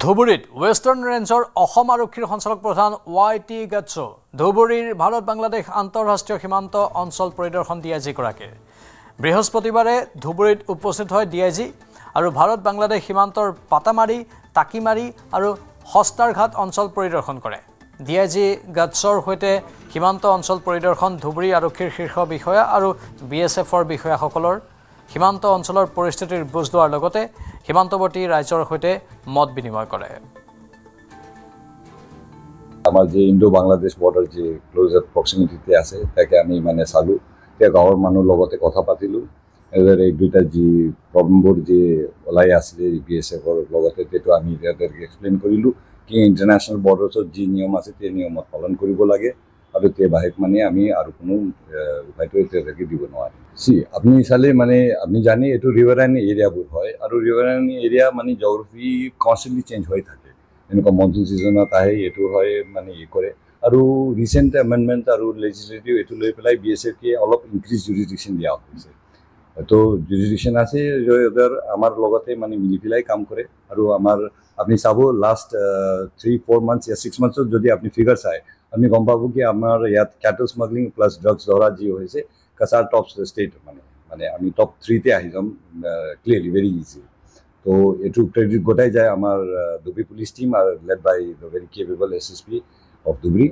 ধুবুৰীত ৱেষ্টাৰ্ণ ৰেঞ্জৰ অসম আৰক্ষীৰ সঞ্চালক প্ৰধান YT গাটছো ধুবুৰীৰ ভাৰত বাংলাদেশ আন্তঃৰাষ্ট্ৰীয় সীমান্ত অঞ্চল পৰিদৰ্শন DIG-গৰাকীৰ বৃহস্পতিবাৰে ধুবুৰীত উপস্থিত হয় DIG আৰু ভাৰত বাংলাদেশ সীমান্তৰ পাটামাৰী টাকিমাৰী আৰু হস্তাৰঘাট অঞ্চল পৰিদৰ্শন কৰে। DIG গাটছৰ সৈতে সীমান্ত অঞ্চল পৰিদৰ্শন ধুবুৰী আৰক্ষীৰ শীৰ্ষ বিষয়া আৰু BSF-ৰ বিষয়াসকলৰ সীমান্ত অঞ্চলৰ পৰিস্থিতিৰ বুজ লোৱাৰ লগতে সীমান্তৱৰ্তী ৰাজ্যৰ সৈতে মত বিনিময় কৰে। আমাৰ যে ইণ্ডো বাংলাদেশ বৰ্ডাৰ যে ক্লোজাৰ প্ৰক্সিমিটিতে আছে তাকে আমি মানে চালোঁ, এতিয়া গাঁৱৰ মানুহৰ লগতে কথা পাতিলোঁ, এই দুটা যি প্ৰব্লেমবোৰ যে ওলাই আছিলে BSF-ৰ লগতে সেইটো আমি তেওঁলোকে এক্সপ্লেইন কৰিলোঁ কি ইণ্টাৰনেশ্যনেল বৰ্ডাৰ্ছত যি নিয়ম আছে সেই নিয়মত পালন কৰিব লাগে আৰু সেই বাহিক মানে আমি আৰু কোনো উপায়টো তেওঁলোকে দিব নোৱাৰে। আপুনি চালে মানে আপুনি জানে এইটো ৰিভাৰাইন এৰিয়াবোৰ হয় আৰু ৰিভাৰাইন এৰিয়া মানে জিঅ'গ্ৰাফি কনষ্টেণ্টলি চেঞ্জ হৈ থাকে, এনেকুৱা মনচুন ছিজনত আহে এইটো হয় মানে কৰে আৰু ৰিচেণ্ট এমেণ্ডমেণ্ট আৰু লেজিছলেটিভ এইটো লৈ পেলাই BSF-কে অলপ ইনক্ৰিজ জুৰিডিকশ্যন দিয়া হৈছে। তো জুৰিডিকশ্যন আছে আমাৰ লগতে মানে মিলি পেলাই কাম কৰে আৰু আমাৰ আপুনি চাব লাষ্ট 3-4 মান্থছ या 6 মান্থছত যদি আপুনি ফিগাৰ চায় আপুনি গম পাব কি আমাৰ ইয়াত কেটল স্মাগলিং প্লাছ ড্ৰাগছ ধৰা যি হৈছে কাছাৰ টপ ষ্টেট মানে আমি টপ 3-তে আহি যাম ক্লিয়াৰলি ভেৰি ইজি। তো এইটো ক্ৰেডিট গোটাই যায় আমাৰ ধুবুৰী পুলিচ টিম আৰু led by the very capable SSP of Dhubri.